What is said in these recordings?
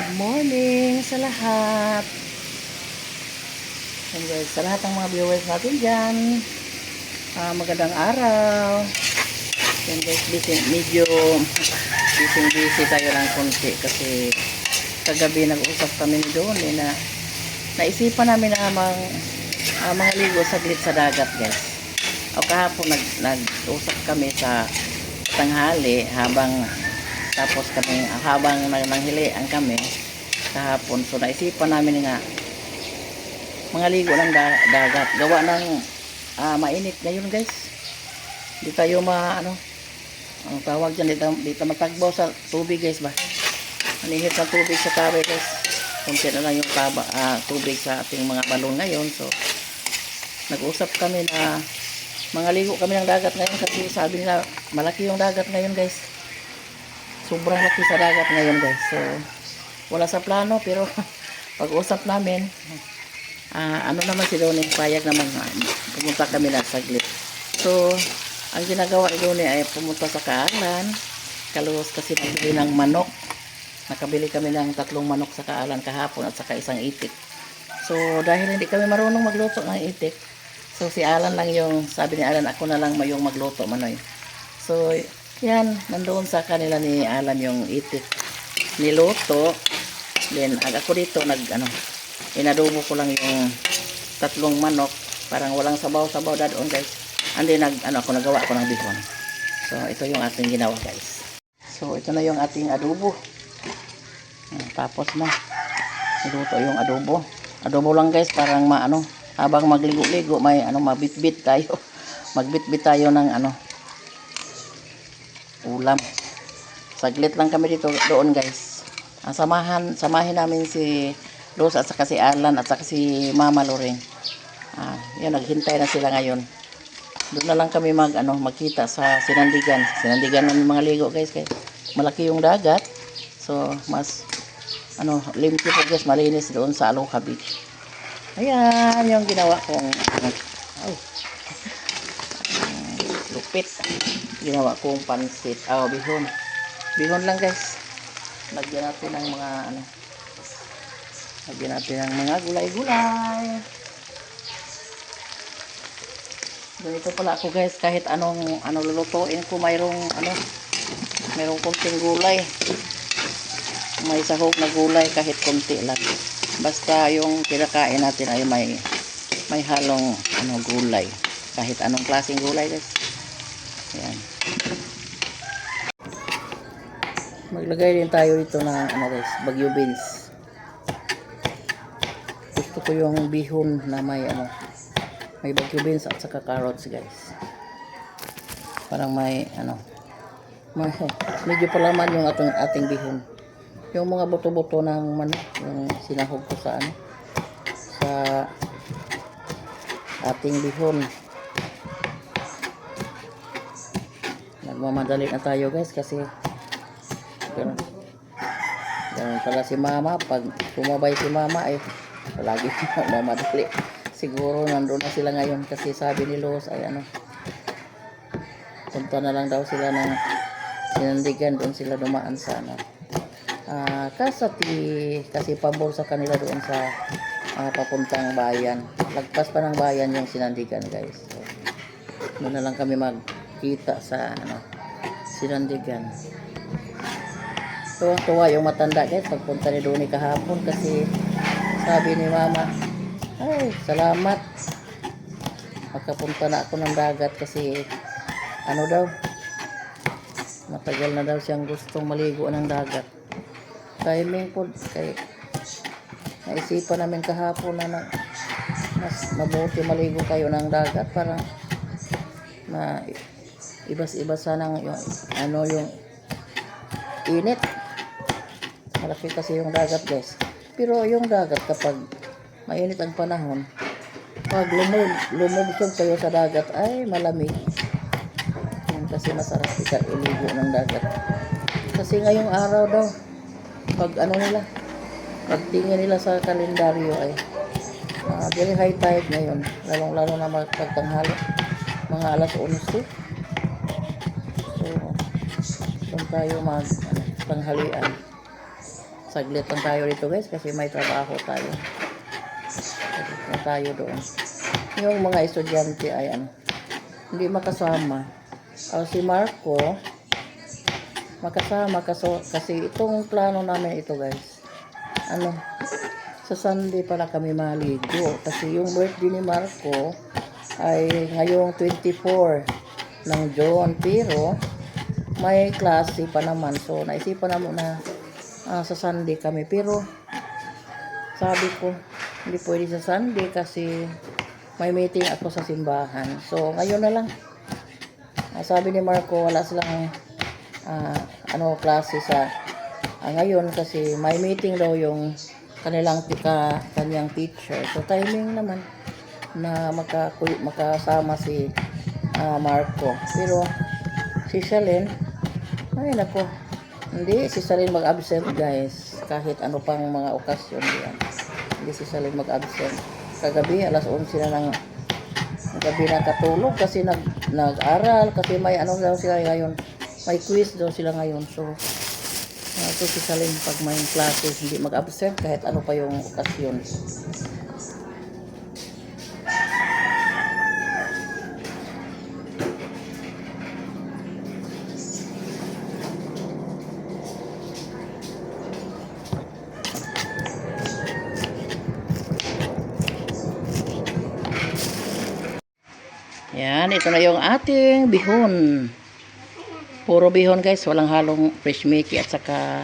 Good morning sa lahat. And guys, sa lahat ng mga viewers natin dyan, magandang araw. And guys, medyo busy tayo ng konti kasi kagabi nag-usap kami ni Donnie na naisipan namin na mga ligo saglit sa dagat guys. O kahapon nag-usap kami sa tanghali habang nanghilian kami kahapon. So naisipan namin nga mga ligo ng dagat. Gawa ng mainit ngayon guys. Hindi tayo ang tawag dyan, dito matagbaw sa tubig guys ba. Manihit ng tubig sa tabi guys. Kunti na lang yung tubig sa ating mga balon ngayon. So nag-usap kami na mga ligo kami ng dagat ngayon kasi sabi nila malaki yung dagat ngayon guys. Sobrang laki sa dagat ngayon guys. So wala sa plano pero pag-usap namin naman si Donnie, payag naman pumunta kami na saglit. So ang ginagawa ni Donnie ay pumunta sa Kaalan Kaluwas kasi nabili ng manok. Nakabili kami ng 3 manok sa Kaalan kahapon at saka isang itik. So dahil hindi kami marunong magluto ng itik, so si Alan lang yung, sabi ni Alan, ako na lang yung magluto manoy. So yan, nandoon sa kanila ni Alan yung itik niluto. Then ako dito inadobo ko lang yung 3 manok, parang walang sabaw-sabaw doon guys. And then ako nagawa ko ng bihon. So ito yung ating ginawa guys. So ito na yung ating adobo. Tapos na niluto yung adobo. Adobo lang guys, parang habang magligo-ligo may mabitbit tayo. Magbitbit tayo ng ulam. Saglit lang kami doon guys. Samahin namin si Rose at saka si Alan at saka si Mama Loring. Yan, naghintay na sila ngayon. Doon na lang kami magkita sa Sinandigan. Sinandigan ng mga ligo guys. Malaki yung dagat. So mas limpyo po guys, malinis doon sa Aloha Beach. Ayan yung ginawa kong lupit. Ginawa kong pansit. Bihon lang guys. Lagyan natin ng mga gulay-gulay. Ganito pala ako guys, kahit anong lulutuin ko, mayroong konting gulay. May sahog na gulay kahit konti lang. Basta yung kinakain natin ay may halong gulay. Kahit anong klaseng gulay guys. Ayan. Maglagay din tayo dito ng guys, bagyo beans. Gusto ko yung bihon na may bagyo beans at saka carrots guys. Parang medyo palaman yung ating bihon. Yung mga buto-buto ng manok, yung sinahog ko sa ating bihon. Nagmamadali na tayo guys kasi ganun pala si Mama. Pag sumabay si Mama palagi nagmamadali. Siguro nandun na sila ngayon kasi sabi ni Los ay punta na lang daw sila ng Sinandigan, doon sila dumaan sa Kasati kasi pabor sa kanila doon sa papuntang bayan. Lagpas pa ng bayan yung Sinandigan guys. So, doon na lang kami magkita sa Sinandigan. Tuwang-tuwa yung matanda guys pagpunta ni Donnie kahapon kasi sabi ni Mama, ay salamat makapunta na ako ng dagat kasi daw matagal na daw siyang gustong maligo ng dagat. Timing po kay naisipan namin kahapon na mas mabuti maligo kayo ng dagat para ibas-ibas sanang yung init. Malaki kasi yung dagat guys. Pero yung dagat kapag mainit ang panahon, pag lumubog kayo sa dagat ay malamig. Yan kasi masarap iligo ng dagat. Kasi ngayong araw daw, pag pagtingin nila sa kalendaryo ay very high tide ngayon. Lalong-lalo na pagtanghali, mga alas 11. So, doon tayo tanghalian. Saglit lang tayo dito guys kasi may trabaho tayo. Saglit lang tayo doon. Yung mga estudyante ay ano, hindi makasama. Si Marco, makasama kasi itong plano namin ito guys. Ano, sa Sunday pala kami maligo. Kasi yung birthday ni Marco ay ngayong 24 ng June. Pero may klase pa naman. So naisipan naman na sa Sunday kami. Pero sabi ko, hindi pwede sa Sunday kasi may meeting ako sa simbahan. So ngayon na lang. Sabi ni Marco, wala silang klase sa ngayon kasi may meeting daw yung kanyang teacher. So timing naman na makasama si Marco. Pero si Shalyn, ay nako, hindi si Shalyn mag-absent guys. Kahit ano pang mga okasyon yan. Hindi si Shalyn mag-absent. Kagabi, alas 11 na ng gabi nakatulog kasi nag-aral kasi may ano daw sila ngayon. May quiz daw sila ngayon. So si Shalyn pag may classes hindi mag-absent kahit ano pa yung okasyon. Yan, ito na yung ating bihon. Puro bihon guys, walang halong fresh mickey at saka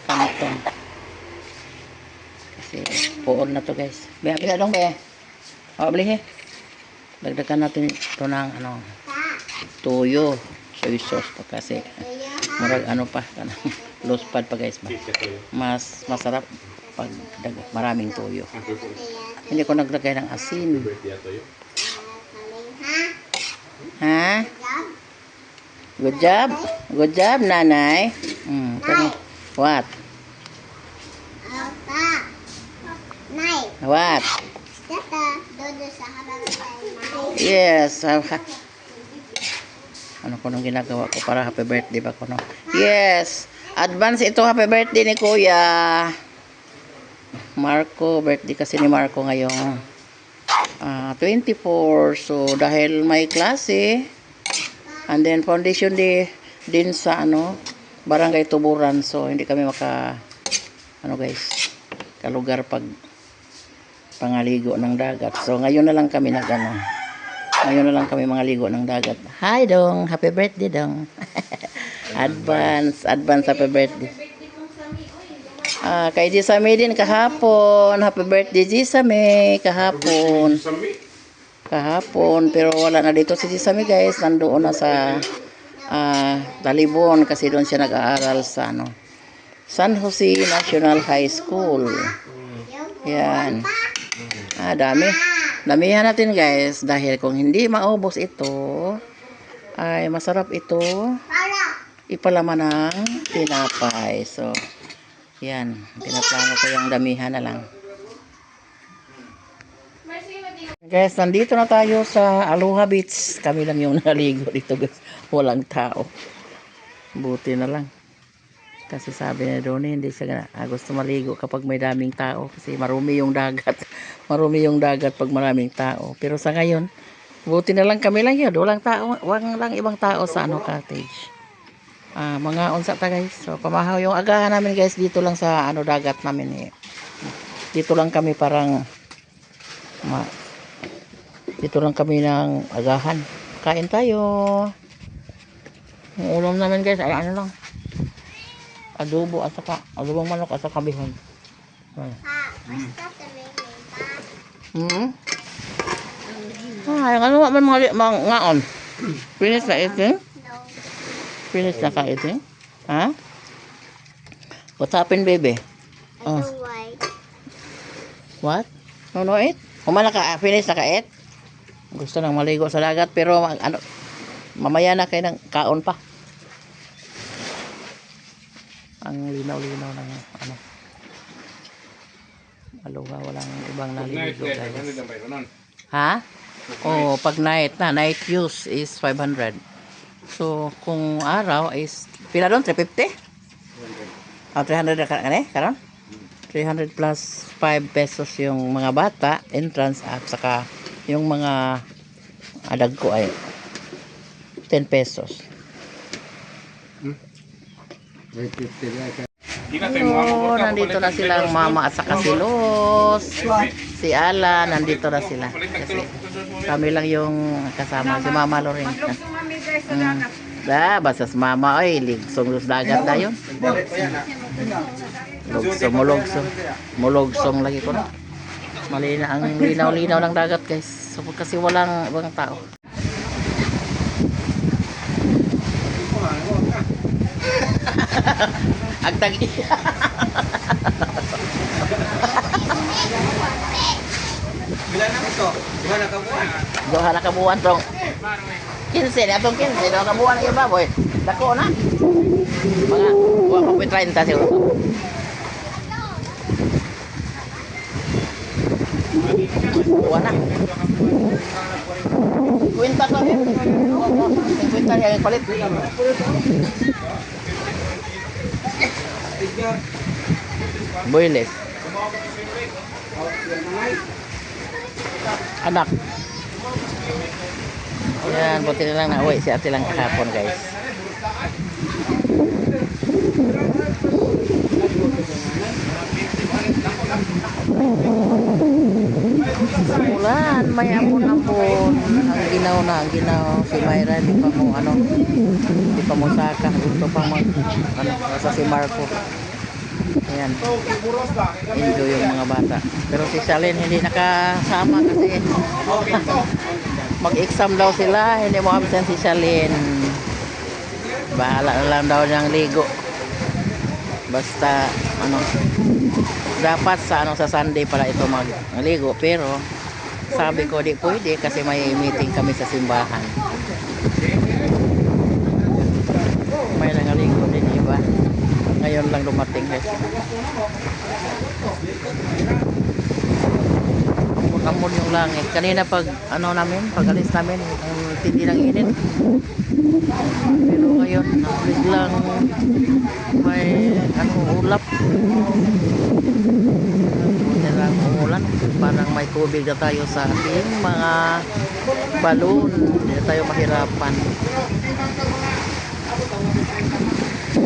kangtong. Kasi puon na to guys. Bila dong be. Beli dagdagan natin ito ng tuyo, soy sauce pa kasi murag pa loose pad pa guys ba. Mas masarap pag maraming tuyo. Hindi ko naglagay ng asin. Ha? Good job. Good job, nanay. What? What? Yes. Ano ko nung ginagawa ko para happy birthday ba ko no? Yes. Advance ito happy birthday ni Kuya Marco. Birthday kasi ni Marco ngayong 24. So dahil may klase and then foundation day din sa Barangay Tuburan. So hindi kami guys, kalugar pag pangaligo ng dagat. So ngayon na lang kami ngayon na lang kami mangaligo ng dagat. Hi dong, happy birthday dong. advance happy birthday. Kay Jisame din kahapon. Happy birthday Jisame kahapon. Pero wala na dito si Jisame guys. Nandoon na sa Talibon kasi doon siya nag-aaral sa San Jose National High School. Yan. Damihan natin guys dahil kung hindi maubos ito ay masarap ito ipalaman ng tinapay. So yan, pinaplano ko yung damihan na lang. Guys, nandito na tayo sa Aloha Beach. Kami lang yung naligo dito guys. Walang tao. Buti na lang. Kasi sabi ni Donnie, hindi siya gusto maligo kapag may daming tao. Kasi marumi yung dagat. Marumi yung dagat pag maraming tao. Pero sa ngayon, buti na lang kami lang yun. Walang ibang tao sa cottage. Mga unsa ta guys. So pamahaw yung agahan namin guys dito lang sa dagat namin Dito lang kami dito lang kami ng agahan. Kain tayo. Yung ulam namin guys ay lang. Adobo at saka adobong manok at saka bihon. Yung man mga ngaon. Finish na eating? Finish na ka eating? Ha? What's happened, baby? What? No eat? Humana ka, finish na ka eat? Gusto nang maligo sa dagat pero mamaya na kayo ng kaon pa. Ang linaw-linaw ng Aloha, walang ibang naliligo guys. Ha? Pag night use is 500. So kung araw is pila doon 350? 300 ka karon? 300 plus 5 pesos yung mga bata, entrance at saka yung mga adag ko ay 10 pesos. Oh, nandito na silang mama at saka si Los, si Ala, nandito na sila. Kasi kami lang yung kasama, si Mama Loren. Basas mama, oy, ligsong los dagat na yun. Mulugsong lagi ko na. Malina ang linaw-linaw ng dagat guys. So, kasi walang ibang tao. Agtagi. Duha na kabuan tong 15 atong 15 duha kabuan na iba boy. Dako na. Mga wa ko 30 siguro. Buwan na. Kwenta to eh. Kwenta yang palit. Boyles. Anak. Yan, buti na lang nauwi si ate lang kahapon guys. Ulan, may amon-amon. Ang ginaw si Myra, di pa mo saka, gusto pa mag nasa si Marco. Ayan, enjoy yung mga bata. Pero si Shalyn hindi nakasama kasi mag-exam daw sila, hindi mo absent si Shalyn. Bahala na lang daw niyang ligo. Basta dapat sa Sunday pala ito magligo, pero sabi ko di pwede kasi may meeting kami sa simbahan. May nangaligo din iba. Ngayon lang dumating guys. Amon yung langit. Kanina pag pag-alis namin, ang tindi ng init. Pero ngayon, biglang may ulap. Biglang umulan. Parang may tubig na tayo sa ating mga balon. Hindi na tayo mahirapan.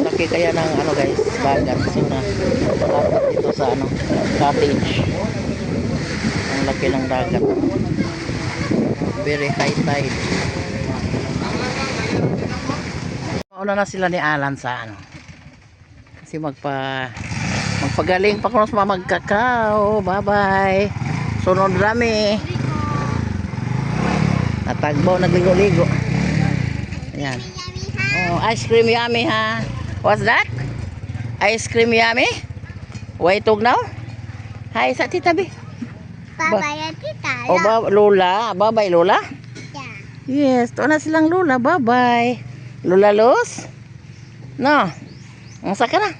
Laki kaya ng guys, dagat. So na dapat dito sa cottage. Ang laki ng dagat. Very high tide. Mauna na sila ni Alan sa kasi magpagaling pa kuno sa magkakao. Bye-bye. Sunod rami. Natagbaw, nagligo-ligo. Ayan. Oh, ice cream yummy ha. What's that? Ice cream yummy? Wait now? Hi sa tita B. Bye-bye, tita. Oh, Lola. Bye-bye, Lola? Yeah. Yes, to na silang Lola. Bye-bye. Lola Los? No. Saka na.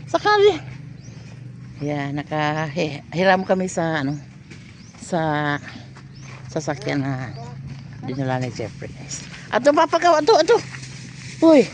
Sakali. Yeah, nakahiram kami sa sa sasakyan na dinala ni Jeffrey. Ato papagawa to. Uy.